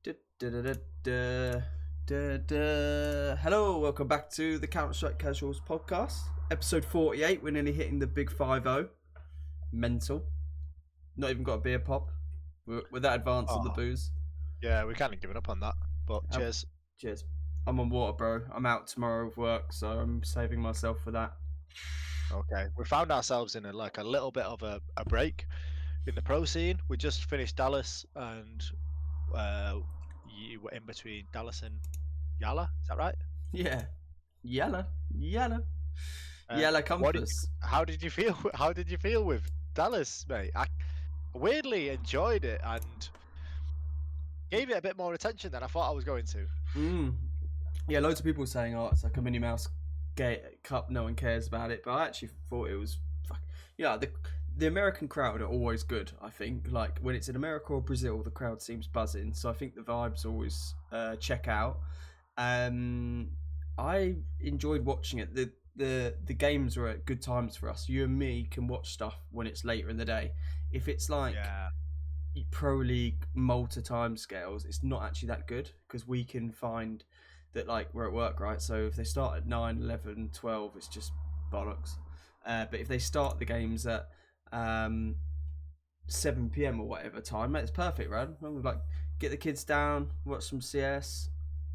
Da, da, da, da, da, da, da. Hello, welcome back to the CounterStrike Casuals podcast, episode 48. We're nearly hitting the big 5-0. Mental. Not even got a beer pop. We're that advanced on the Oh, booze. yeah, we kind of given up on that. But Uh, cheers. Cheers. I'm on water, bro. I'm out tomorrow with work, so I'm saving myself for that. Okay, we found ourselves in a little bit of a break in the pro scene. We just finished Dallas, and you were in between Dallas and Yala. Is that right? Yeah. Yellow. Yellow. Uh, Yellow what did you? compass. How did you feel? How did you feel with Dallas, mate? I weirdly enjoyed it and gave it a bit more attention than I thought I was going to. Yeah, loads of people saying, "Oh, it's like a Minnie Mouse Cup. No one cares about it." But I actually thought it was, yeah. The American crowd are always good. I think, like when it's in America or Brazil, the crowd seems buzzing. So I think the vibes always check out. I enjoyed watching it. The games were at good times for us. You and me can watch stuff when it's later in the day. If it's like Yeah, Pro League Malta time scales, it's not actually that good because we can find that like we're at work, right? So if they start at 9, 11, 12, it's just bollocks. But if they start the games at 7 p.m. or whatever time, mate, it's perfect, right? Like get the kids down, watch some CS.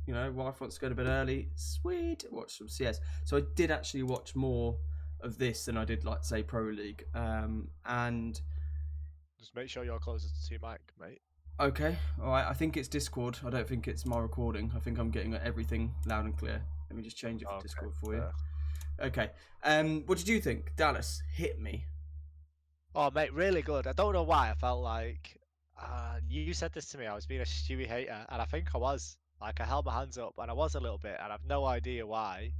You know, wife wants to go to bed early. Sweet, watch some CS. So I did actually watch more of this than I did, like say, Pro League. And just make sure you're closer to your mic, mate. okay, all right. I think it's Discord. I don't think it's my recording. I think I'm getting everything loud and clear. Let me just change it for Discord for you. Okay. What did you think? Dallas hit me. Oh, mate, really good. I don't know why I felt like you said this to me. I was being a Stewie hater, and I think I was. Like, I held my hands up, and I was a little bit, and I've no idea why.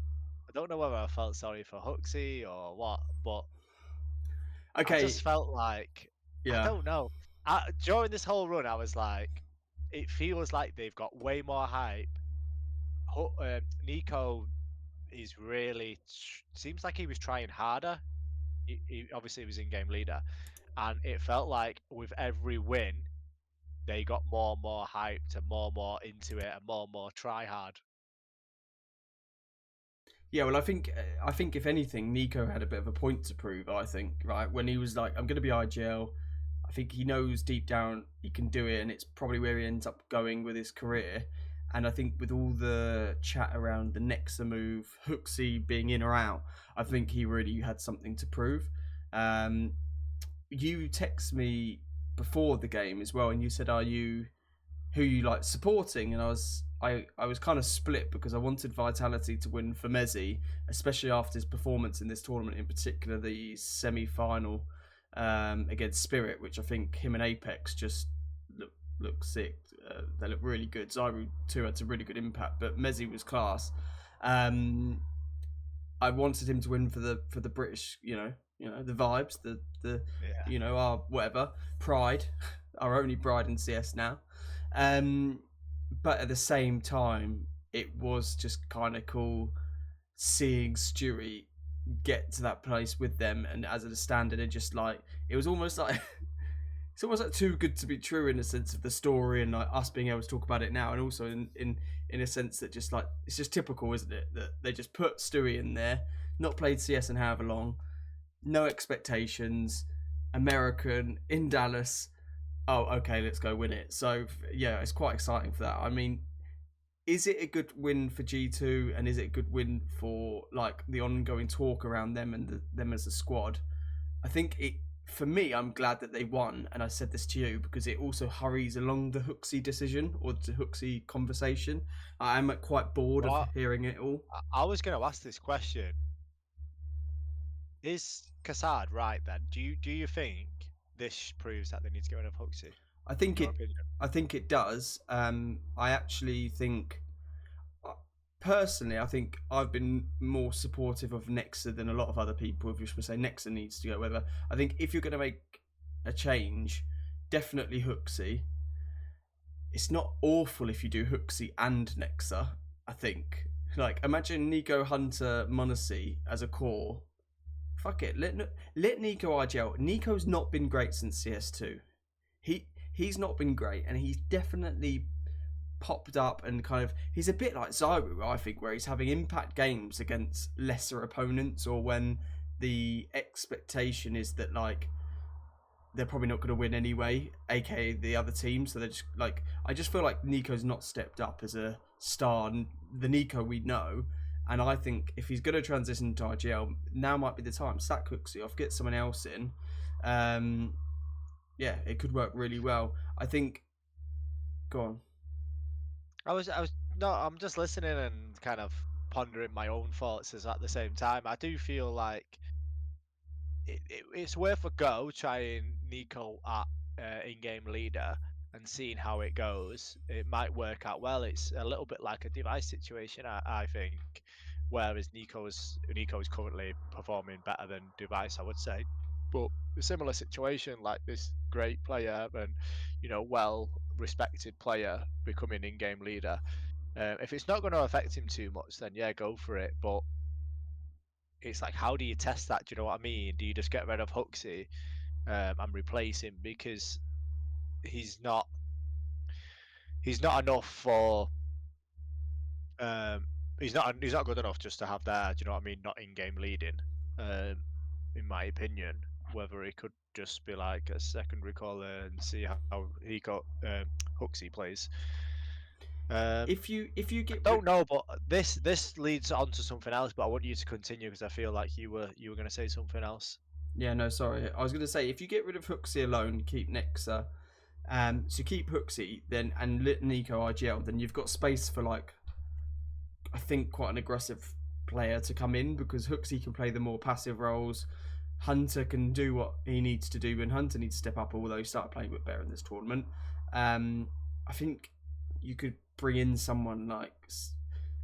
I don't know whether I felt sorry for Huxley or what, but I Okay. just felt like I Yeah. don't know. During this whole run, I was like, it feels like they've got way more hype. Nico is really seems like he was trying harder. He obviously was in-game leader, and it felt like with every win they got more and more hyped and more into it and more try hard. Yeah. Well, I think if anything, Nico had a bit of a point to prove. I think right when he was like, "I'm going to be IGL." I think he knows deep down he can do it, and it's probably where he ends up going with his career. And I think with all the chat around the Nexa move, Hooksy being in or out, I think he really had something to prove. Um, you text me before the game as well, and you said, "Are you who you like supporting?" And I was kind of split because I wanted Vitality to win for Messi, especially after his performance in this tournament, in particular the semi-final against Spirit, which I think him and Apex just look sick. They look really good. Zyru too had some really good impact, but Messi was class. I wanted him to win for the British, the vibes, the Yeah. our whatever pride, our only pride in CS now. But at the same time, it was just kind of cool seeing Stewie get to that place with them, and as a standard, and just like it was almost like it's almost like too good to be true in a sense of the story and like us being able to talk about it now, and also in a sense that just like it's just typical, isn't it, that they just put Stewie in there, not played CS in however long, no expectations, American in Dallas. Oh, okay, let's go win it. So yeah, it's quite exciting for that. I mean, is it a good win for G2, and is it a good win for like the ongoing talk around them and them as a squad? I think it, for me, I'm glad that they won, and I said this to you because it also hurries along the Hooksy decision or the Hooksy conversation. I'm quite bored of Well, hearing it all. I was going to ask this question: is Kassad right then? Do you think this proves that they need to get rid of Huxley? I In think your it. opinion? I think it does. I actually think, personally, I think I've been more supportive of Nexa than a lot of other people. If you should say Nexa needs to go, whether I think if you're going to make a change, definitely Hooksy. It's not awful if you do Hooksy and Nexa. I think, like, imagine Nico, Hunter, Monacy as a core. Fuck it, let Nico IGL. Nico's not been great since CS2. He's not been great, and he's definitely popped up and kind of he's a bit like Zyru, I think, where he's having impact games against lesser opponents, or when the expectation is that like they're probably not going to win anyway, aka the other team. So they're just like, I just feel like Nico's not stepped up as a star, the Nico we know. And I think if he's going to transition to IGL, now might be the time. Sack Cooksey off, get someone else in. Yeah, it could work really well. I think. Go on. No, I'm just listening and kind of pondering my own thoughts as at the same time. I do feel like it's worth a go trying Nico at in-game leader and seeing how it goes. It might work out well. It's a little bit like a device situation, I think, whereas Nico's currently performing better than device, I would say. But a similar situation, like this great player and well respected player becoming in-game leader. If it's not going to affect him too much, then yeah, go for it. But it's like, how do you test that? Do you know what I mean? Do you just get rid of Huxley and replace him because he's not enough for he's not good enough just to have there. Do you know what I mean? Not in-game leading, in my opinion. Whether he could just be like a secondary caller and see how he got Huxley plays. If you get Don't know, but this leads on to something else. But I want you to continue because I feel like you were going to say something else. Yeah, no, sorry. I was going to say, if you get rid of Hooksy alone, keep Nexa. So keep Hooksy then and let Nico IGL, then you've got space for like, I think, quite an aggressive player to come in, because Hooksy can play the more passive roles. Hunter can do what he needs to do, and Hunter needs to step up, although he started playing a bit better in this tournament. I think you could bring in someone like,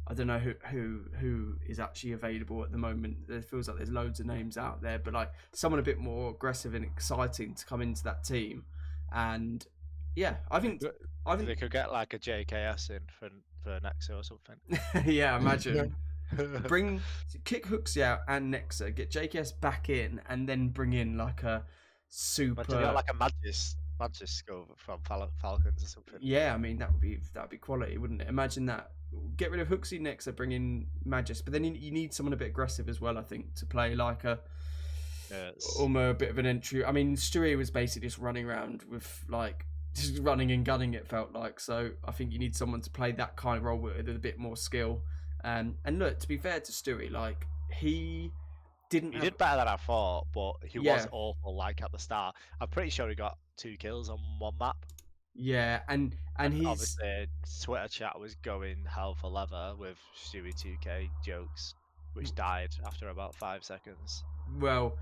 I don't know who is actually available at the moment. It feels like there's loads of names out there, but like someone a bit more aggressive and exciting to come into that team. And yeah, I think they could get like a JKS in for Nexa or something. Yeah, imagine kick Hooksy out and Nexa, get JKS back in, and then bring in like a super. Imagine got like a Magis go from Falcons or something. Yeah, I mean that'd be quality, wouldn't it? Imagine that. Get rid of Hooksy Nexa, bring in Magis, but then you need someone a bit aggressive as well, I think, to play like a almost a bit of an entry. I mean, Stewie was basically just running around with like just running and gunning, it felt like. So I think you need someone to play that kind of role with a bit more skill. And look, to be fair to Stewie, like he did better than I thought, but he was awful. Like at the start, I'm pretty sure he got 2 kills on one map. Yeah, and he's obviously Twitter chat was going hell for leather with Stewie2k jokes, which died after about 5 seconds. Well,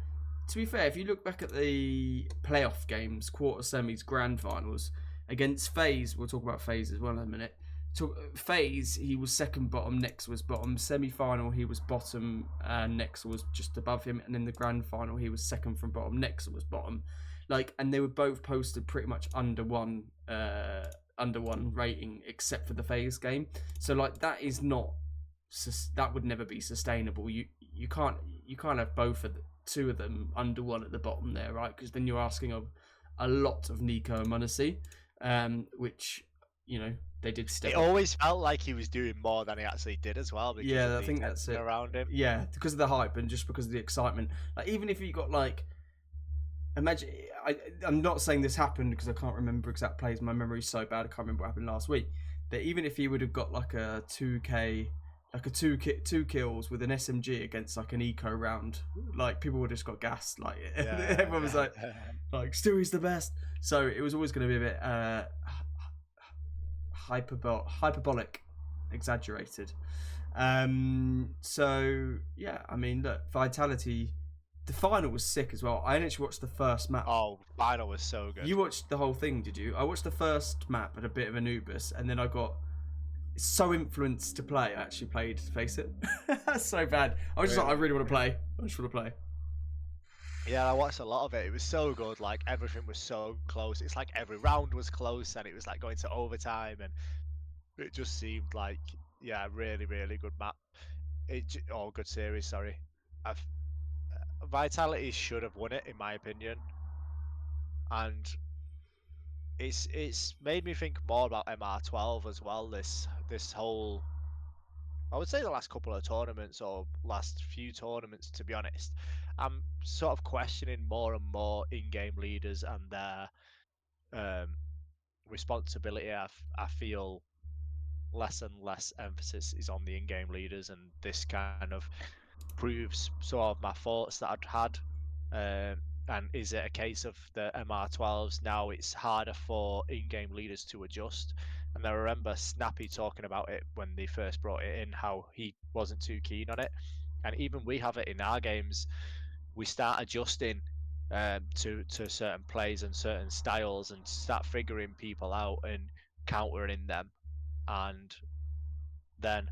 to be fair, if you look back at the playoff games, quarter semis, grand finals against FaZe, we'll talk about FaZe as well in a minute. So FaZe, he was second bottom, Nexa was bottom. Semi-final, he was bottom, and Nexa was just above him. And in the grand final, he was second from bottom, Nexa was bottom. Like, and they were both posted pretty much under one rating, except for the FaZe game. So like that is not, that would never be sustainable. You can't have both of the two of them under one at the bottom there, right? Because then you're asking of a lot of Nico and Munacy, which they did step. It always felt like he was doing more than he actually did as well. Because yeah, I think that's it. Around him. Yeah, because of the hype and just because of the excitement. Like even if you got like, imagine, I'm not saying this happened because I can't remember exact plays. My memory's so bad I can't remember what happened last week. But even if he would have got like a 2K, like a two kills with an SMG against like an eco round, like people would have just got gassed. Like everyone was like Stewie's the best. So it was always going to be a bit hyperbolic, exaggerated. So yeah, I mean, look, Vitality. The final was sick as well. I actually watched the first map. Oh, final was so good. You watched the whole thing, did you? I watched the first map at a bit of an Ubus, and then I got so influenced to play. I actually played Face It. That's so bad. I was just like, I really want to play. I just want to play. Yeah, I watched a lot of it. It was so good. Like everything was so close. It's like every round was close, and it was like going to overtime, and it just seemed like really, really good map. Good series. Sorry, Vitality should have won it in my opinion, and it's made me think more about MR12 as well. This whole, I would say the last couple of tournaments or last few tournaments, to be honest, I'm sort of questioning more and more in-game leaders and their um, responsibility. I feel less and less emphasis is on the in-game leaders, and this kind of proves sort of my thoughts that I'd had. And is it a case of the MR12s now? It's harder for in-game leaders to adjust. And I remember Snappy talking about it when they first brought it in, how he wasn't too keen on it. And even we have it in our games. We start adjusting to certain plays and certain styles, and start figuring people out and countering them. And then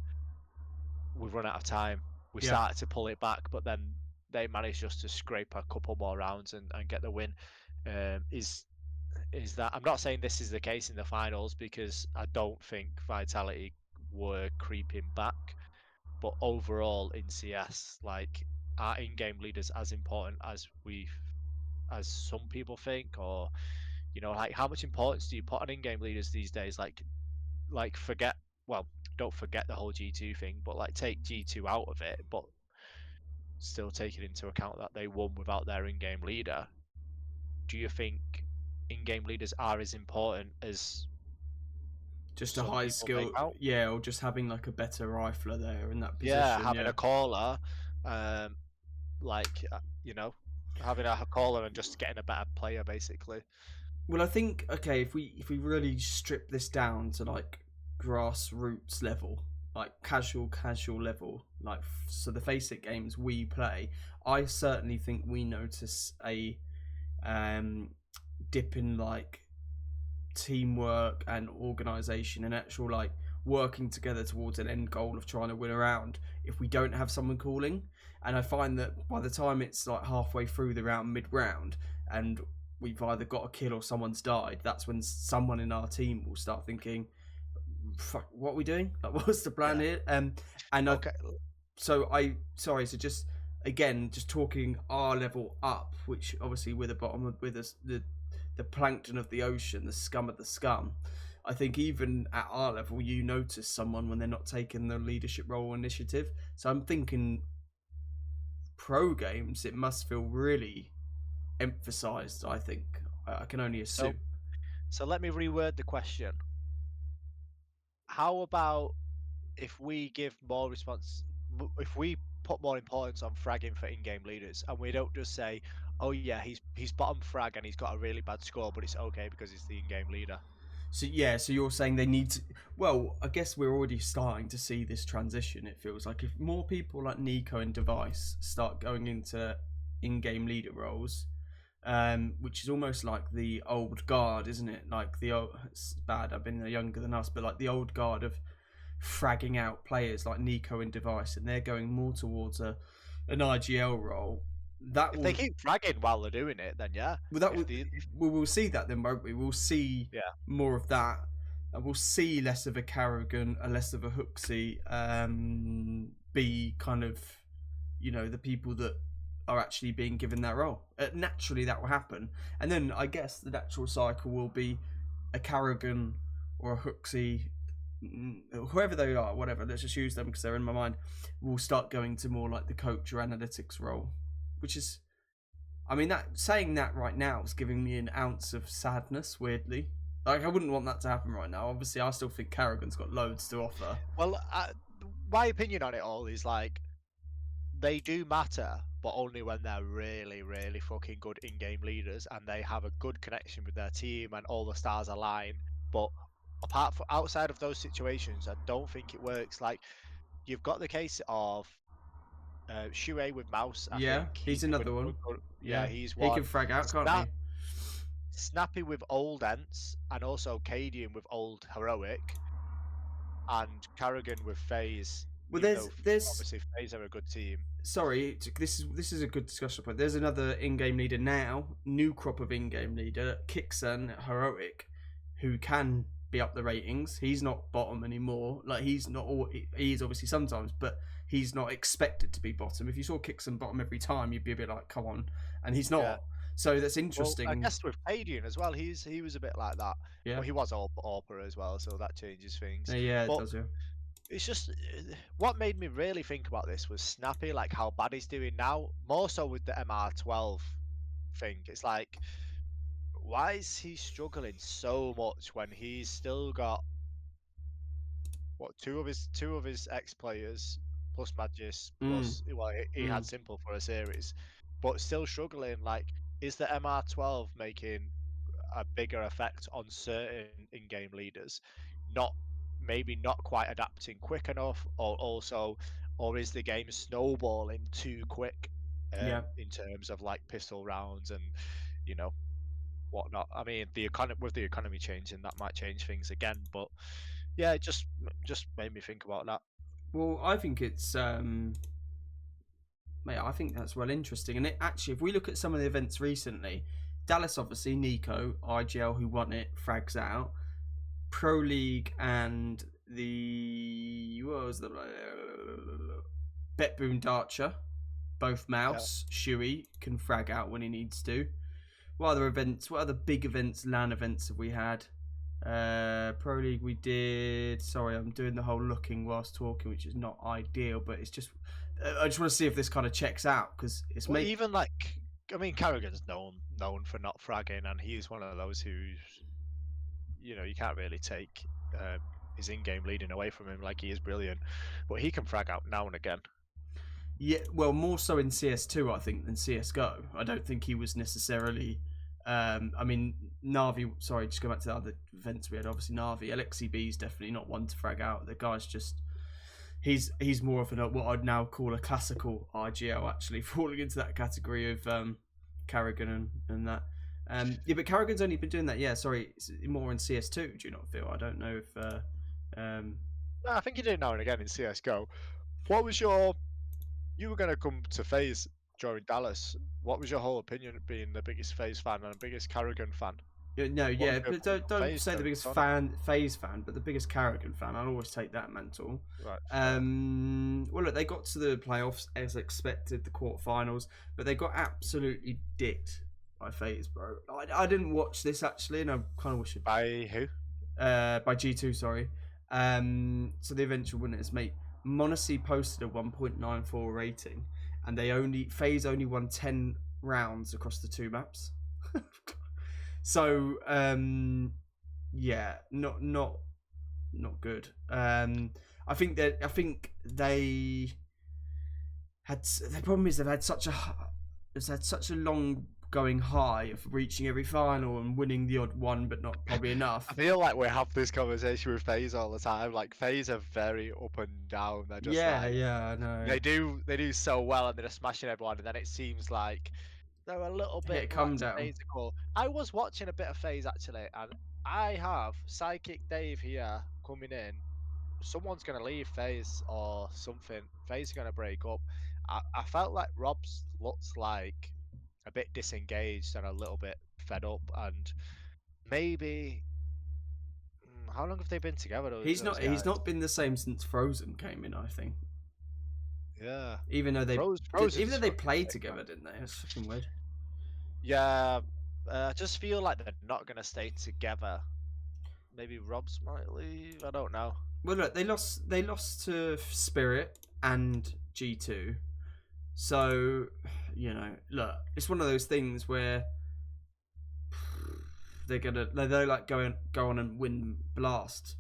we've run out of time. We Yeah. started to pull it back, but then they managed just to scrape a couple more rounds and get the win. Is that, I'm not saying this is the case in the finals, because I don't think Vitality were creeping back, but overall in CS, like, are in-game leaders as important as some people think? Or, like, how much importance do you put on in-game leaders these days? Like forget, well, don't forget the whole G2 thing, but like take G2 out of it, but still taking into account that they won without their in-game leader. Do you think in-game leaders are as important as Just a some high people make skill, out? yeah, or just having like a better rifler there in that Yeah, position, having yeah. a caller, um, like having a caller and just getting a better player, basically. Well, I think okay, if we really strip this down to like grassroots level, like casual level, like so the face it games we play, I certainly think we notice a um dip in like teamwork and organization and actual like working together towards an end goal of trying to win a round if we don't have someone calling. And I find that by the time it's like halfway through the round, mid round, and we've either got a kill or someone's died, that's when someone in our team will start thinking, fuck, what are we doing? Like, what's the plan Yeah. here? And I Okay. so I sorry, so just again, just talking our level up, which obviously we're the bottom of, with us, the plankton of the ocean, the scum of the scum. I think even at our level, you notice someone when they're not taking the leadership role or initiative. So I'm thinking pro games, it must feel really emphasized. I think I can only So assume. so let me reword the question. How about if we give more response, if we put more importance on fragging for in-game leaders, and we don't just say, "Oh yeah, he's bottom frag and he's got a really bad score, but it's okay because he's the in-game leader." So yeah, so you're saying they need to. Well, I guess we're already starting to see this transition. It feels like if more people like Nico and Device start going into in-game leader roles, which is almost like the old guard, isn't it? Like the old. It's bad. I've been younger than us, but like the old guard of fragging out players like Nico and Device, and they're going more towards an IGL role. That If they will keep fragging while they're doing it, then yeah. well, that If will, the if, we will see that then, won't we? We'll see yeah, more of that, and we'll see less of a Carrigan, and less of a Hooksy. Be kind of, the people that are actually being given that role. Naturally, that will happen, and then I guess the natural cycle will be a Carrigan or a Hooksy, whoever they are, whatever. Let's just use them because they're in my mind. Will start going to more like the coach or analytics role, which is, I mean, that saying that right now is giving me an ounce of sadness. Weirdly, like I wouldn't want that to happen right now. Obviously, I still think Carrigan's got loads to offer. well, my opinion on it all is like, they do matter, but only when they're really, really fucking good in-game leaders and they have a good connection with their team and all the stars align. But apart from outside of those situations, I don't think it works. Like, you've got the case of Shuei with Mouse. I Yeah, think he's he's doing another one. good. Yeah, Yeah, he's he can one. frag out, can't he? Snappy with Old Ents, and also Cadian with Old Heroic, and Carrigan with FaZe. Well, Even though there's obviously FaZe are a good team. sorry, this is a good discussion point. There's another in-game leader now, new crop of in-game leader, Kixon Heroic, who can be up the ratings. He's not bottom anymore. Like he's not all. He is obviously sometimes, but he's not expected to be bottom. If you saw Kixon bottom every time, you'd be a bit like, come on, and he's Yeah. not. So that's Well, interesting. I And guess with Padian as well, he was a bit like that. yeah, Well, he was Orpa as well, so that changes things. yeah, it But does. Yeah. it's just what made me really think about this was Snappy, like how bad he's doing now. More so with the MR12 thing. It's like, why is he struggling so much when he's still got what two of his ex players plus Magis Mm, plus well he had mm, Simple for a series, but still struggling. Like, is the MR12 making a bigger effect on certain in-game leaders, not maybe not quite adapting quick enough, or also, or is the game snowballing too quick yeah. in terms of like pistol rounds and you know whatnot? I mean, the economy with the economy changing, that might change things again. But yeah, it just made me think about that. Well, I think it's mate, I think that's well interesting. And it actually, if we look at some of the events recently, Dallas obviously, Nico, IGL who won it, frags out. Pro League and the what was the Betboom Darcher, both Yeah, mouse. Shuey can frag out when he needs to. What other events? What other big events, LAN events have we had? Pro League we did. Sorry, I'm doing the whole looking whilst talking, which is not ideal, but it's just I just want to see if this kind of checks out because it's well, made. even like I mean, Carrigan's known for not fragging, and he's one of those who's you can't really take his in-game leading away from him. Like, he is brilliant, but he can frag out now and again. Yeah, well, more so in CS2, I think, than CS:GO. I don't think he was necessarily. I mean, Navi. Sorry, just go back to the other events we had. Obviously, Navi, LXCB is definitely not one to frag out. The guy's just. He's more of what I'd now call a classical RGL, actually, falling into that category of Carrigan and that. Yeah, but Carrigan's only been doing that. Yeah, sorry, more in CS2. Do you not feel? I don't know if. Um, No, I think he did now and again in CS:GO. What was your? You were going to come to FaZe during Dallas. What was your whole opinion, being the biggest FaZe fan and the biggest Carrigan fan? No, What was yeah, your but opinion on don't FaZe say the during the biggest tournament? phase fan, but the biggest Carrigan fan. I'll always take that mantle. Right, fair. Well, look, they got to the playoffs as expected, the quarterfinals, but they got absolutely dicked by FaZe, bro. I didn't watch this actually, and I kind of wish it. By who? By G2, sorry. So the eventual winners, mate. Monacy posted a 1.94 rating, and FaZe only won 10 rounds across the two maps. So yeah, not good. I think they had the problem is they've had such a long going high of reaching every final and winning the odd one, but not probably I enough. feel like we have this conversation with FaZe all the time. Like, FaZe are very up and down. They're just Yeah, like yeah, I know. they do so well, and they're just smashing everyone, and then it seems like they're a little Hit a bit come down. lackadaisical. I was watching a bit of FaZe actually, and I have Psychic Dave here coming in. Someone's gonna leave FaZe or something. FaZe are gonna break up. I felt like Rob's looks like a bit disengaged and a little bit fed up, and maybe how long have they been together? Those He's guys. not been the same since Frozen came in, I think. Yeah, Even though Frozen's they fucking played sick, man. together, didn't they? It's fucking weird. Yeah, I just feel like they're not gonna stay together. Maybe Rob's might leave. I don't know. Well, look, they lost to Spirit and G2. So, look, it's one of those things where they're like go on and win Blast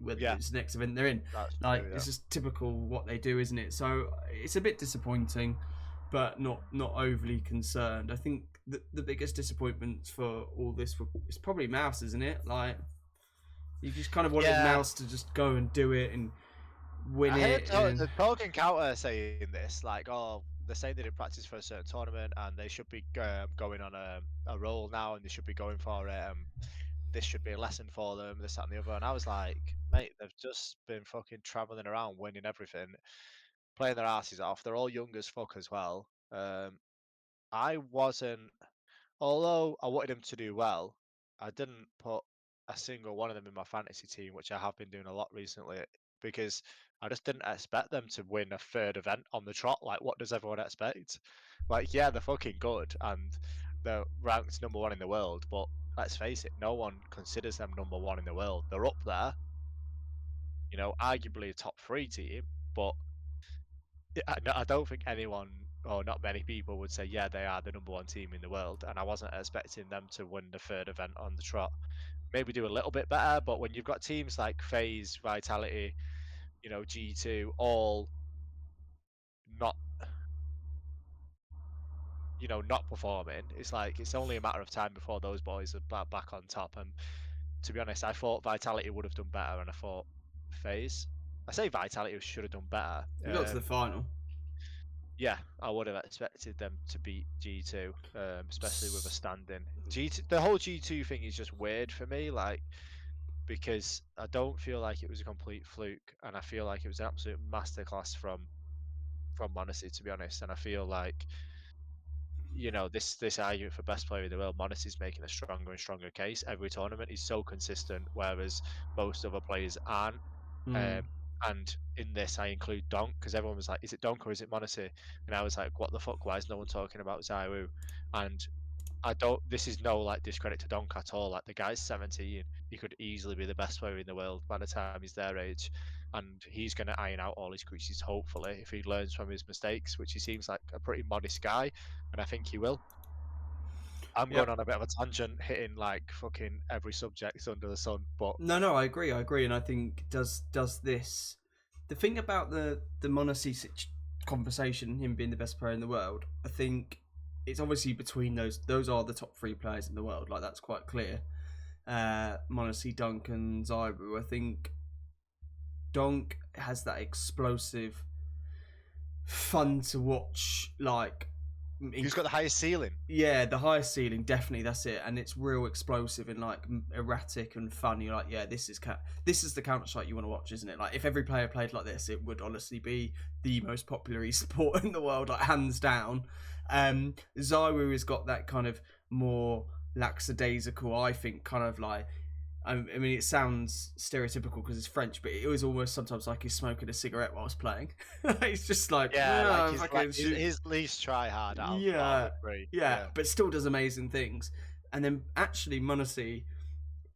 with Yeah, this next event they're in. that's Like true. Yeah. it's just typical what they do, isn't it? So it's a bit disappointing, but not overly concerned. I think the biggest disappointment for all this is probably Mouse, isn't it? Like you just kind of wanted Yeah, Mouse to just go and do it and win I heard it, and the Broken Counter saying this, like, oh, they're saying they did practice for a certain tournament and they should be going on a roll now and they should be going for it. This should be a lesson for them, this, that, and the other. And I was like, mate, they've just been fucking traveling around, winning everything, playing their asses off. They're all young as fuck as well. I wasn't Although I wanted him to do well, I didn't put a single one of them in my fantasy team, which I have been doing a lot recently, because I just didn't expect them to win a third event on the trot. Like, what does everyone expect? Like, yeah, they're fucking good, and they're ranked number one in the world, but let's face it, no one considers them number one in the world. They're up there, arguably a top three team, but I don't think anyone or not many people would say, yeah, they are the number one team in the world. And I wasn't expecting them to win the third event on the trot. Maybe do a little bit better, but when you've got teams like FaZe, Vitality, G2, all not, not performing, it's like it's only a matter of time before those boys are back on top. And to be honest, I thought Vitality would have done better, and I thought FaZe. I say Vitality should have done better. We got to the final. Yeah, I would have expected them to beat G2, especially with a standing. G2, the whole G2 thing is just weird for me, like because I don't feel like it was a complete fluke, and I feel like it was an absolute masterclass from Monacy, to be honest. And I feel like this argument for best player in the world, Monacy's making a stronger and stronger case every tournament. He's so consistent, whereas most other players aren't. Mm. Um, and in this, I include Donk because everyone was like, "Is it Donk or is it Monacy?" And I was like, "What the fuck? Why is no one talking about Zaiwu?" And I don't. This is no like discredit to Donk at all. Like the guy's 17, he could easily be the best player in the world by the time he's their age, and he's going to iron out all his creases. Hopefully, if he learns from his mistakes, which he seems like a pretty modest guy, and I think he will. I'm going Yep. on a bit of a tangent, hitting like fucking every subject under the sun, but No, I agree. And I think does this the thing about the Monacy conversation, him being the best player in the world. I think it's obviously between those. Those are the top three players in the world. Like that's quite clear. Monacy, Dunk, and Zaibu. I think Dunk has that explosive, fun to watch. Like he's got the highest ceiling. yeah, the highest ceiling, definitely. That's it, and it's real explosive and like erratic and fun. You're like, yeah, this is the CounterStrike you want to watch, isn't it? Like, if every player played like this, it would honestly be the most popular esport in the world, like hands down. Zaiwu has got that kind of more lackadaisical, I think, kind of like. I mean, it sounds stereotypical because it's French, but it was almost sometimes like he's smoking a cigarette whilst playing. It's just like, Yeah, like fucking his least try hard out of yeah, the three. yeah, Yeah. but still does amazing things. And then actually, Monacy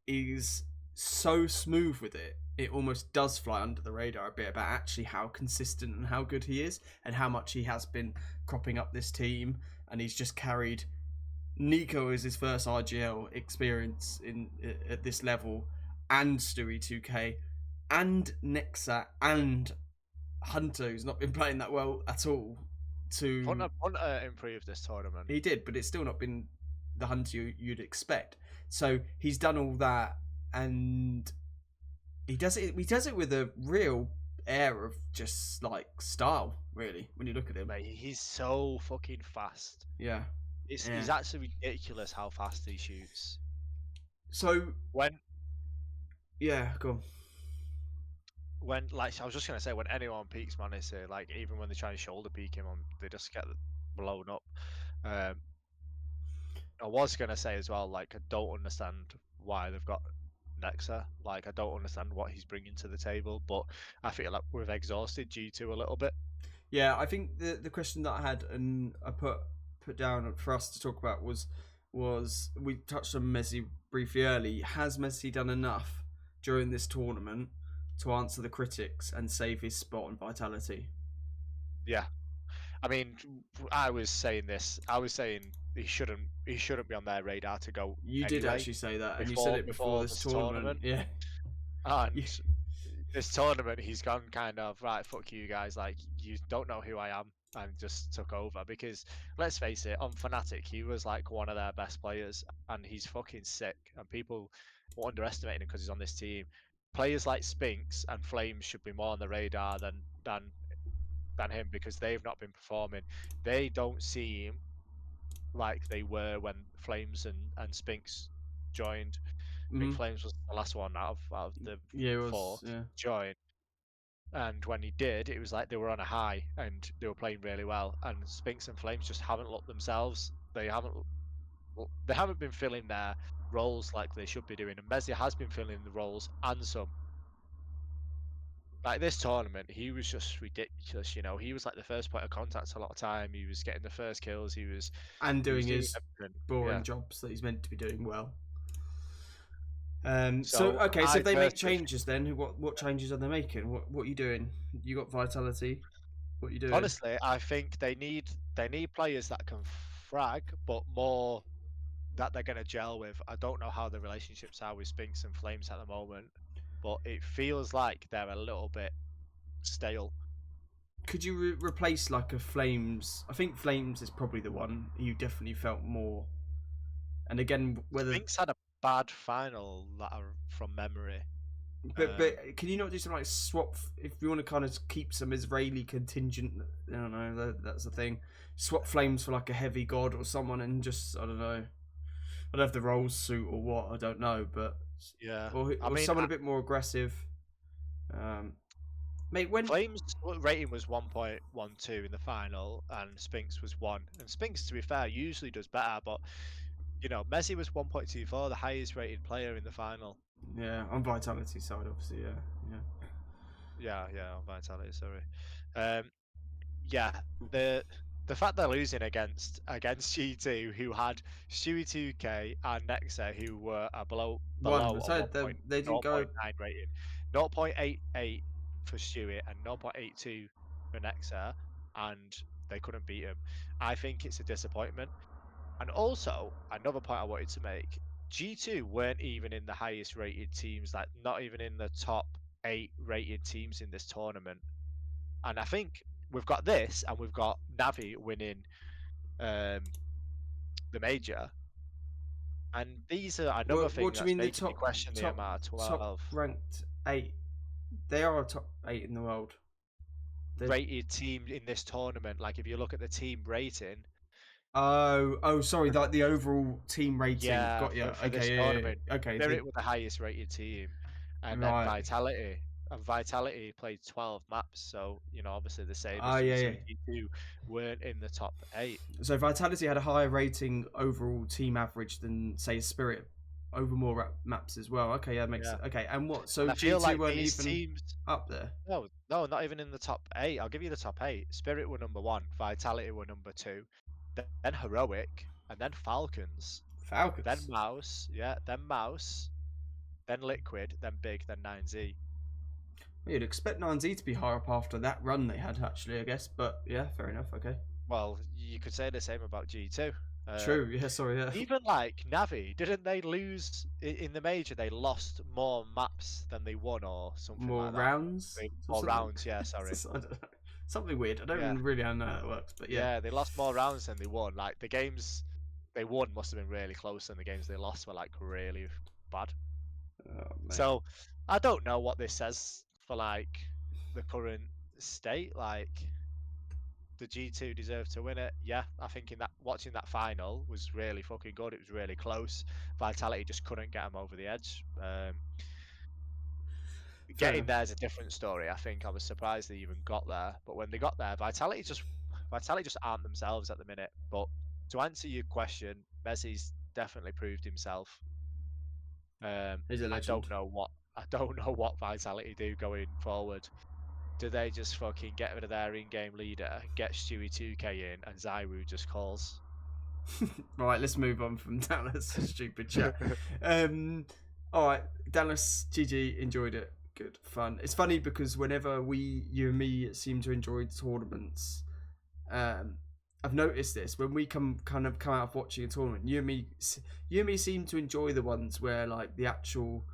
is so smooth with it, it almost does fly under the radar a bit about actually how consistent and how good he is, and how much he has been cropping up this team. And he's just carried. Nico is his first RGL experience at this level, and Stewie2k, and Nexa, and Hunter, who's not been playing that well at all. Hunter improved this tournament. He did, but it's still not been the Hunter you'd expect. So he's done all that, and he does it. He does it with a real air of just like style, really. When you look at him, Mate, he's so fucking fast. yeah, He's actually ridiculous how fast he shoots. So When yeah, go on. like I was just gonna say, when anyone peaks Monacy, like even when they try and shoulder peek him, they just get blown up. I was gonna say as well, like I don't understand why they've got Nexa. Like I don't understand what he's bringing to the table, but I feel like we've exhausted G2 a little bit. Yeah, I think the question that I had and I put down for us to talk about was we touched on Messi briefly early. Has Messi done enough during this tournament to answer the critics and save his spot on Vitality? Yeah, I mean, I was saying this. I was saying he shouldn't be on their radar to go You did anyway. actually say that, and you said it before this tournament. Yeah, And this tournament, he's gone kind of right. Fuck you guys! Like you don't know who I am, and just took over. Because let's face it, on Fnatic, he was like one of their best players, and he's fucking sick. And people were underestimating him because he's on this team. Players like Spinks and Flames should be more on the radar than him because they've not been performing. They don't seem like they were when Flames and Spinks joined. I think Flames was the last one out of the yeah, it was. four Yeah, join. And when he did, it was like they were on a high and they were playing really well. And Spinks and Flames just haven't looked themselves. They haven't been filling their roles like they should be doing. And Messi has been filling the roles and some. like this tournament, he was just ridiculous. You know, he was like the first point of contact a lot of time. He was getting the first kills. And He was doing doing his everything. boring Yeah. jobs that he's meant to be doing well. So So okay, so I if they make personally changes, then what changes are they making? What are you doing? You got vitality. What are you doing? honestly, I think they need players that can frag, but more that they're gonna gel with. I don't know how the relationships are with Spinks and Flames at the moment, but it feels like they're a little bit stale. Could you replace like a Flames? I think Flames is probably the one you definitely felt more. And again, whether Spinks had a bad final from memory. but can you not do something like swap if you want to kind of keep some Israeli contingent? I don't know. That's the thing. Swap Flames for like a heavy god or someone, and just I don't know. I don't know if the roles suit or what. I don't know, but Yeah, or I mean, someone a bit more aggressive. Mate, when Flames' rating was 1.12 in the final, and Spinks was 1. And Spinks, to be fair, usually does better, but Messi was 1.24, the highest rated player in the final. yeah, on vitality side, obviously, yeah, Yeah, on Vitality, sorry. Um, yeah, the fact they're losing against G2, who had Stewie2k and Nexa, who were below one. a So they didn't go. 0.9 rating, 0.88 for Stewie and 0.82 for Nexa, and they couldn't beat him. I think it's a disappointment. And also, another point I wanted to make, G2 weren't even in the highest rated teams, like not even in the top 8 rated teams in this tournament. And I think we've got this, and we've got Navi winning um, the major. And these are another thing What do you that's mean the making me question the amount of top 12 ranked 8? They are a top 8 in the world. They rated team in this tournament. Like if you look at the team rating, sorry, like the overall team rating. yeah, Got you. for this Okay, tournament, okay. Spirit were the highest rated team, and then Right. Vitality. And Vitality played 12 maps, so obviously the same as Yeah, G2. yeah. And G2 weren't in the top 8. So Vitality had a higher rating overall team average than say Spirit over more maps as well. Okay, yeah, that makes Yeah, sense. Okay, and what? and So I feel G2 like weren't these even teams. up there. No, no, not even in the top 8. I'll give you the top 8. Spirit were number 1, Vitality were number 2, then Heroic, and then Falcons, then Falcons. Mouse, then Mouse, then Liquid, then Big, then 9Z. You'd expect 9Z to be higher up after that run they had, actually, I guess. But yeah, fair enough. Okay. Well, you could say the same about G2. True. Yeah. Sorry. Yeah. Even like Navi, didn't they lose in the major? They lost more maps than they won, or something More like that. rounds or More something. rounds, yeah, sorry. I don't know. Something weird. I don't Yeah, really know how it works, but yeah. yeah, they lost more rounds than they won. Like the games they won must have been really close, and the games they lost were like really bad. Oh, mate. So I don't know what this says for like the current state. Like the G2 deserve to win it. Yeah, I think in that watching that final was really fucking good. It was really close. Vitality just couldn't get them over the edge. Fair Getting enough. there is a different story. I think I was surprised they even got there, but when they got there, Vitality just aren't themselves at the minute. But to answer your question, Messi's definitely proved himself. He's a I legend. don't know what I don't know what Vitality do going forward. Do they just fucking get rid of their in-game leader, get Stewie2k in, and Zywu just calls? Right, let's move on from Dallas. Stupid chat. All right, Dallas. GG. Enjoyed it. Good fun. It's funny because whenever you and me, seem to enjoy tournaments, um, I've noticed this when we come out of watching a tournament. You and me seem to enjoy the ones where like the actual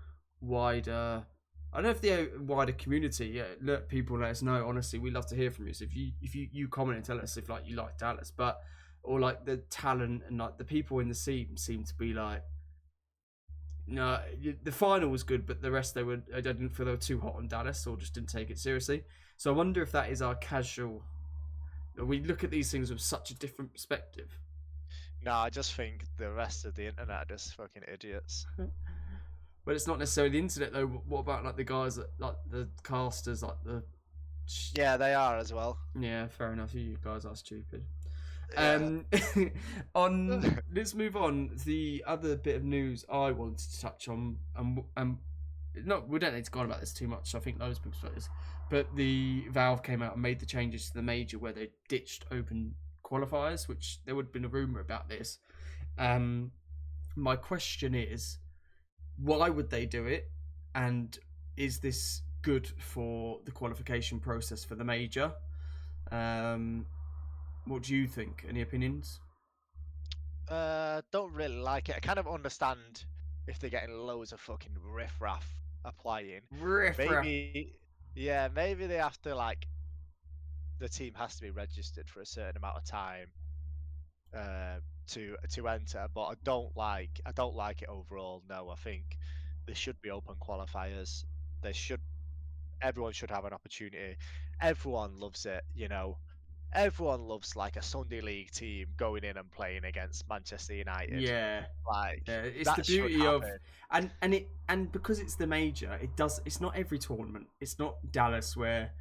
wider. I don't know if the wider community. Yeah, let people let us know. Honestly, we love to hear from you. So if you comment and tell us if like you like Dallas, but or like the talent and like the people in the scene seem to be like. No, the final was good, but the rest I didn't feel they were too hot on Dallas or just didn't take it seriously. So I wonder if that is our casual. We look at these things with such a different perspective. No, I just think the rest of the internet are just fucking idiots. But it's not necessarily the internet though. What about like the guys that like the casters, like the. Yeah, they are as well. Yeah, fair enough. You guys are stupid. Yeah. Let's move on. The other bit of news I wanted to touch on, not we don't need to go on about this too much. So I think loads of people spoke this, but the Valve came out and made the changes to the major where they ditched open qualifiers, which there would have been a rumor about this. My question is, why would they do it, and is this good for the qualification process for the major? What do you think? Any opinions? Don't really like it. I kind of understand if they're getting loads of fucking riffraff applying. Riff raff. Maybe, yeah, maybe they have to like the team has to be registered for a certain amount of time to enter. But I don't like it overall. No, I think there should be open qualifiers. There should everyone should have an opportunity. Everyone loves it, you know. Everyone loves like a Sunday League team going in and playing against Manchester United. Yeah. Like It's the that should beauty of happen. and because it's the major, it's not every tournament. It's not Dallas where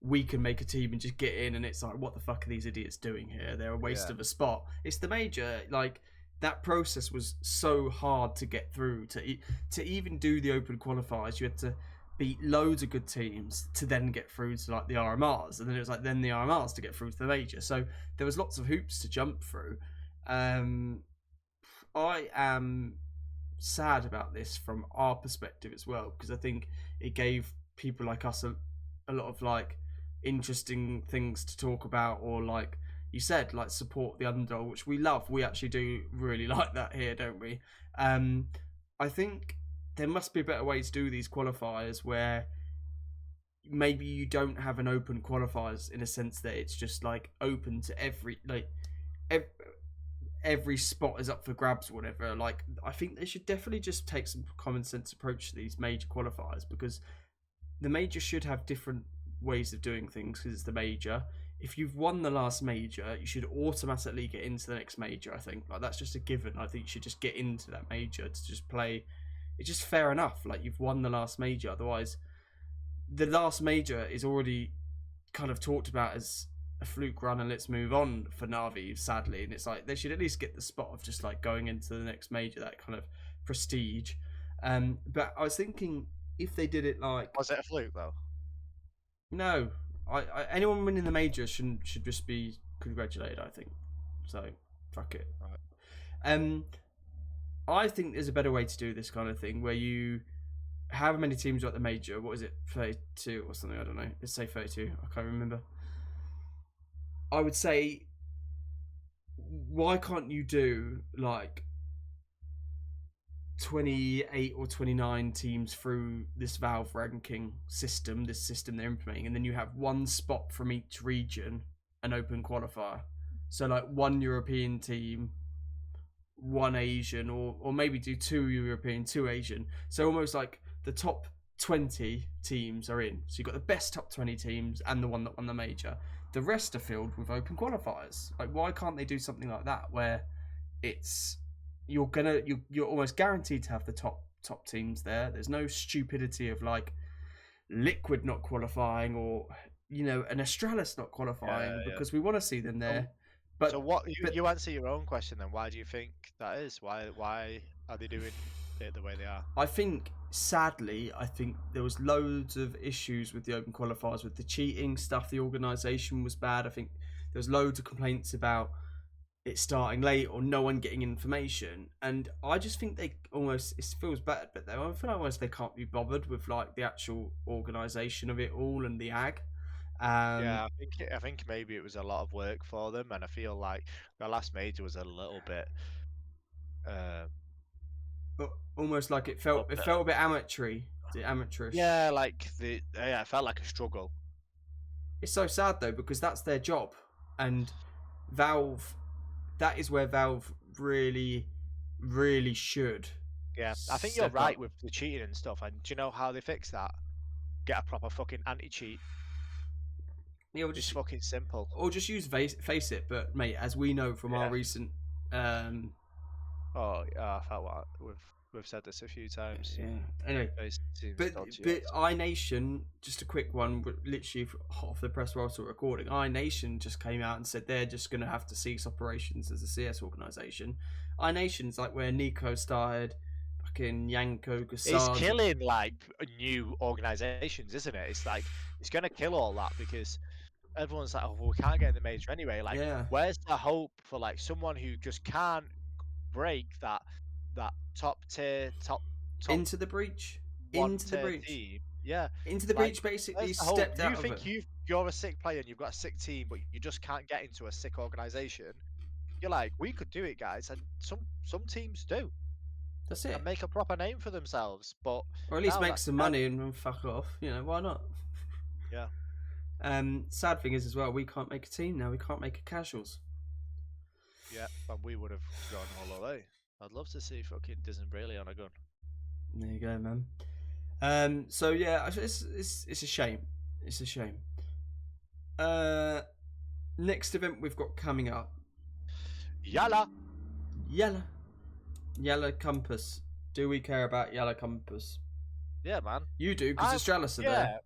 we can make a team and just get in and it's like, what the fuck are these idiots doing here? They're a waste of a spot. It's the major. Like, that process was so hard to get through. To even do the open qualifiers, you had to beat loads of good teams to then get through to like the RMRs, and then it was like then the RMRs to get through to the major. So there was lots of hoops to jump through. I am sad about this from our perspective as well, because I think it gave people like us a lot of like interesting things to talk about, or like you said, like support the underdog, which we love. We actually do really like that here, don't we? I think there must be a better way to do these qualifiers where maybe you don't have an open qualifiers in a sense that it's just like open to every spot is up for grabs or whatever. Like, I think they should definitely just take some common sense approach to these major qualifiers, because the major should have different ways of doing things because it's the major. If you've won the last major, you should automatically get into the next major. I think like that's just a given. I think you should just get into that major to just play. It's just fair enough. Like, you've won the last major. Otherwise, the last major is already kind of talked about as a fluke run and let's move on for Navi, sadly. And it's like they should at least get the spot of just like going into the next major, that kind of prestige. But I was thinking if they did it like, Was it a fluke though? no, anyone winning the major should just be congratulated, I think. So fuck it. Right. I think there's a better way to do this kind of thing where you, however many teams are at the major, what is it, 32 or something, I don't know, let's say 32, I can't remember. I would say, why can't you do like 28 or 29 teams through this Valve ranking system, this system they're implementing, and then you have one spot from each region, an open qualifier. So like one European team, one Asian, or maybe do two European, two Asian. So almost like the top 20 teams are in. So you've got the best top 20 teams and the one that won the major. The rest are filled with open qualifiers. Like, why can't they do something like that where it's you're almost guaranteed to have the top teams there. There's no stupidity of like Liquid not qualifying, or an Astralis not qualifying, because we want to see them there. But so what you answer your own question then. Why do you think that is? Why are they doing it the way they are? I think, sadly, there was loads of issues with the open qualifiers, with the cheating stuff. The organisation was bad. I think there was loads of complaints about it starting late or no one getting information. And I just think it feels bad, but I feel like almost they can't be bothered with like the actual organisation of it all and the ag. Yeah, I think maybe it was a lot of work for them, and I feel like the last major was a little bit almost like it felt a bit amateurish. Yeah, like it felt like a struggle. It's so sad though, because that's their job, and Valve, that is where Valve really, really should. Yeah, I think you're right with the cheating and stuff. And do you know how they fix that? Get a proper fucking anti-cheat. Yeah, just fucking simple. Or just use face it. But mate, as we know from our recent, I felt what we've said this a few times. Yeah. Anyway, but iNation, just a quick one, literally hot off the press whilst we're recording. iNation just came out and said they're just going to have to cease operations as a CS organisation. iNation's like where Nico started. fucking Yanko It's Gasard. killing like new organizations, isn't it? It's like it's gonna kill all that because everyone's like, oh, well, we can't get in the major anyway. Like, Yeah. where's the hope for like someone who just can't break that top tier, top Into the breach. one Into the tier breach. team? Yeah, Into the like breach basically where's the hope? stepped You out of it. think you're a sick player and you've got a sick team, but you just can't get into a sick organization? You're like, we could do it, guys, and some teams do That's and it. make a proper name for themselves. But Or at least now make that's some kind of money and fuck off. You know, why not? yeah. Sad thing is as well, we can't make a team now. We can't make a casuals. Yeah, and we would have gone all the way. I'd love to see fucking Disney Brayley on a gun. There you go, man. So yeah, it's a shame. It's a shame. Next event we've got coming up. Yalla! Yellow Compass. Do we care about Yellow Compass? Yeah, man. You do, because Astralis are there.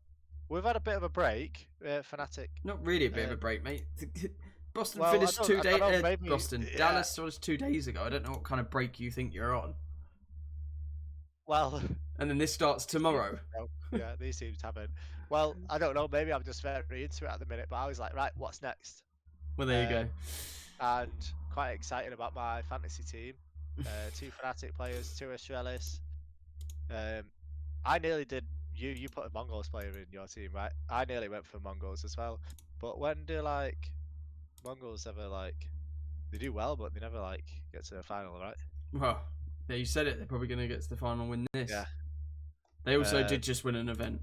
We've had a bit of a break, Fnatic. Not really a bit of a break, mate. Boston Well, finished 2 days. maybe, Dallas finished 2 days ago. I don't know what kind of break you think you're on. Well, and then this starts tomorrow. Yeah, these teams haven't. Well, I don't know. Maybe I'm just very into it at the minute. But I was like, right, what's next? Well, there you go. And quite excited about my fantasy team. 2 Fnatic players, 2 Astralis. I nearly did. You put a Mongols player in your team, right? I nearly went for Mongols as well. But when do like Mongols ever like they do well, but they never like get to the final, right? Well, yeah, you said it. They're probably going to get to the final and win this. Yeah. They also did just win an event.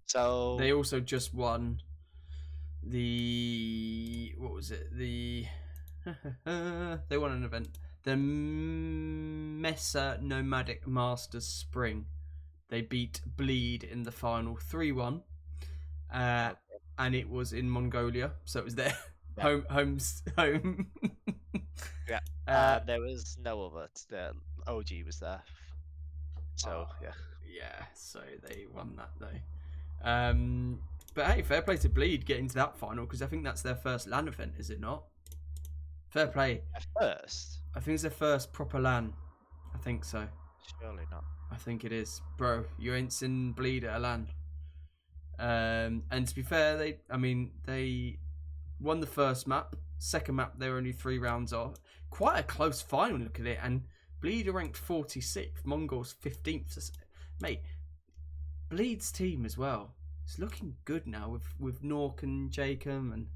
So they also just won the what was it? They won an event. The Mesa Nomadic Masters Spring. They beat Bleed in the final 3-1. And it was in Mongolia, so it was their home. Yeah. There was no other. The OG was there. So yeah. So they won that though. But hey, fair play to Bleed getting to that final because I think that's their first LAN event, is it not? Fair play. First. I think it's their first proper LAN. I think so. Surely not. I think it is, bro. You ain't seen Bleed at a LAN. And to be fair, they won the first map. Second map, they were only 3 rounds off. Quite a close final, look at it. And Bleed are ranked 46th, Mongols 15th. Mate, Bleed's team as well. It's looking good now with Nork and Jacob and.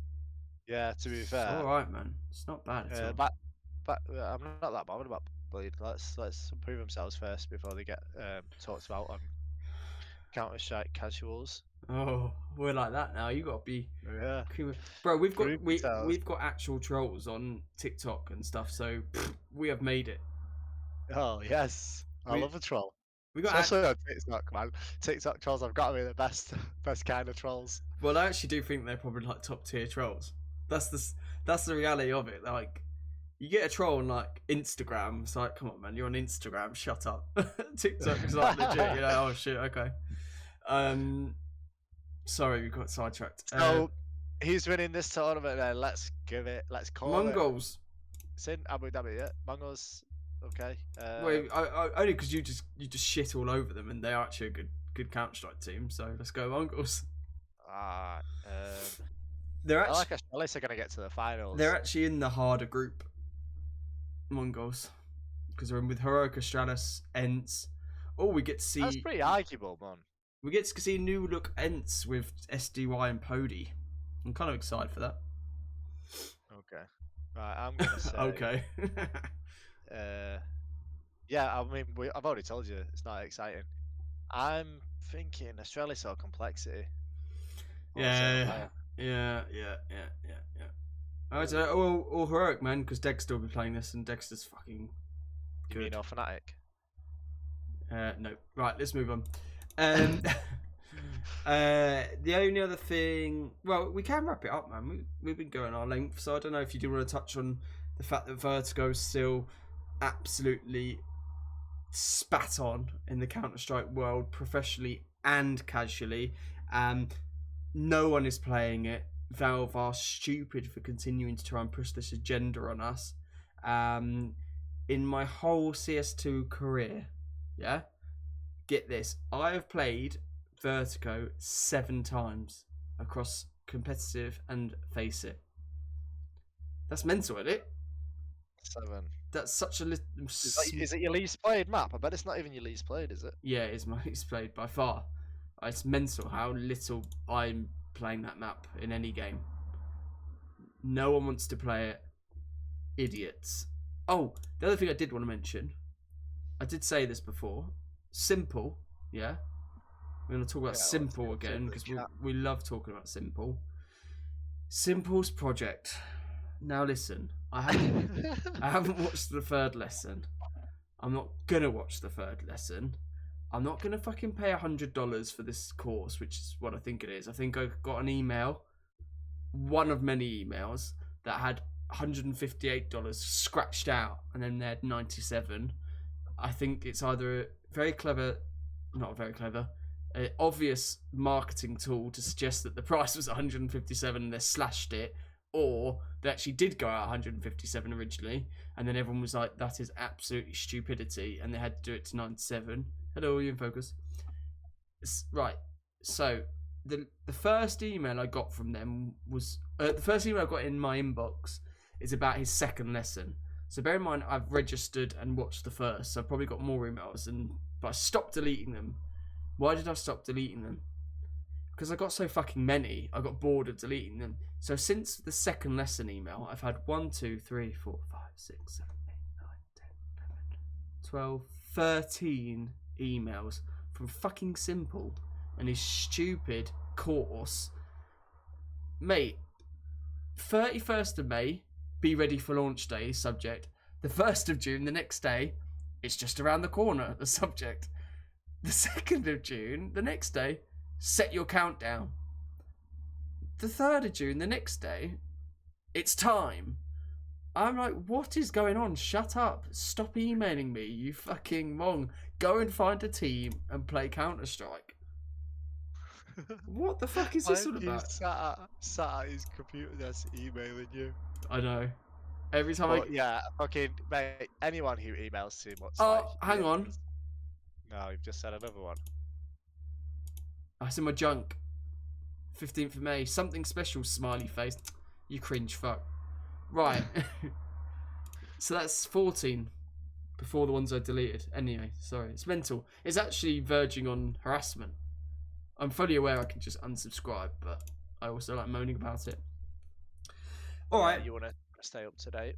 Yeah, to be fair. It's all right, man. It's not bad at all. But I'm not that bothered about Bleed. Let's improve themselves first before they get talked about on CounterStrike casuals. Oh, we're like that now. You got to be, yeah, bro. We've got actual trolls on TikTok and stuff, so we have made it. Oh yes, I love a troll. We got especially on TikTok, man. TikTok trolls have got to be the best kind of trolls. Well, I actually do think they're probably like top tier trolls. That's the reality of it. Like, you get a troll on like Instagram. It's like, come on, man, you're on Instagram. Shut up. TikTok is like legit. You know? Oh shit. Okay. Sorry, we got sidetracked. So he's winning this tournament. Then let's call Mongols. It's in Abu Dhabi, yeah. Mongols. Okay. Wait, only because you just shit all over them, and they're actually a good CounterStrike team. So let's go Mongols. They're actually, I like Astralis are going to get to the finals. They're actually in the harder group, Mongols, because they're in with Heroic, Astralis, Ents. Oh, we get to see. That's pretty arguable, man. We get to see new look Ents with SDY and Pody. I'm kind of excited for that. Okay. Right, I'm going to say. Okay. Yeah, I mean, I've already told you it's not exciting. I'm thinking Astralis or Complexity. Yeah. I don't know, or Heroic, man, because Dexter will be playing this, and Dexter's fucking good. You mean or Fnatic? No. Right, let's move on. The only other thing... Well, we can wrap it up, man. We've been going our length, so I don't know if you do want to touch on the fact that Vertigo is still absolutely spat on in the Counter-Strike world, professionally and casually. No one is playing it. Valve are stupid for continuing to try and push this agenda on us. in my whole CS2 career, yeah, get this, I have played Vertigo 7 times across competitive and face it. That's mental, isn't it? 7. That's such a little. Is it your least played map? I bet it's not even your least played, is it? Yeah, it's my least played by far. It's mental how little I'm playing that map in any game. No one wants to play it. Idiots. Oh, the other thing I did want to mention, I did say this before. Simple, yeah. We're going to talk about Simple again because we love talking about Simple. Simple's project. Now listen, I haven't watched the 3rd lesson. I'm not gonna watch the 3rd lesson. I'm not gonna fucking pay $100 for this course, which is what I think it is. I think I got an email, one of many emails, that had $158 scratched out, and then they had 97. I think it's either a very clever, not very clever, obvious marketing tool to suggest that the price was 157 and they slashed it, or they actually did go out 157 originally, and then everyone was like, that is absolutely stupidity, and they had to do it to 97. Hello, you in focus. Right, so the first email I got from them was, the first email I got in my inbox is about his 2nd lesson. So bear in mind, I've registered and watched the first, so I've probably got more emails, but I stopped deleting them. Why did I stop deleting them? Because I got so fucking many, I got bored of deleting them. So since the 2nd lesson email, I've had 1, 2, 3, 4, 5, 6, 7, 8, 9, 10, 11, 12, 13 emails from fucking Simple and his stupid course. Mate, 31st of May, be ready for launch day, subject. The 1st of June, the next day, it's just around the corner, the subject. The 2nd of June, the next day, set your countdown. The 3rd of June, the next day, it's time. I'm like, what is going on? Shut up. Stop emailing me, you fucking mong. Go and find a team and play CounterStrike. What the fuck is this all about? Sat at his computer desk emailing you. I know. Every time yeah, fucking mate, anyone who emails too much. Oh, hang on. No, you've just said another one. That's in my junk. 15th of May. Something special, smiley face. You cringe fuck. Right. So that's 14 before the ones I deleted. Anyway, sorry. It's mental. It's actually verging on harassment. I'm fully aware I can just unsubscribe, but I also like moaning about it. Alright. You want to stay up to date?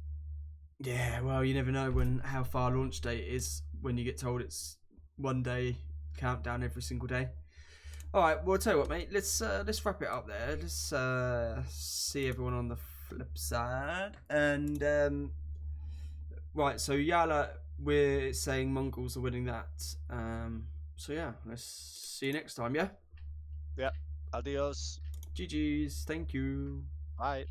Yeah, well, you never know how far launch date is when you get told it's 1 day countdown every single day. Alright, well, I'll tell you what, mate. Let's wrap it up there. Let's see everyone on the flip side. And right, so Yala, we're saying Mongols are winning that. So yeah, let's see you next time, yeah? Yep. Adios. GG's. Thank you. Bye.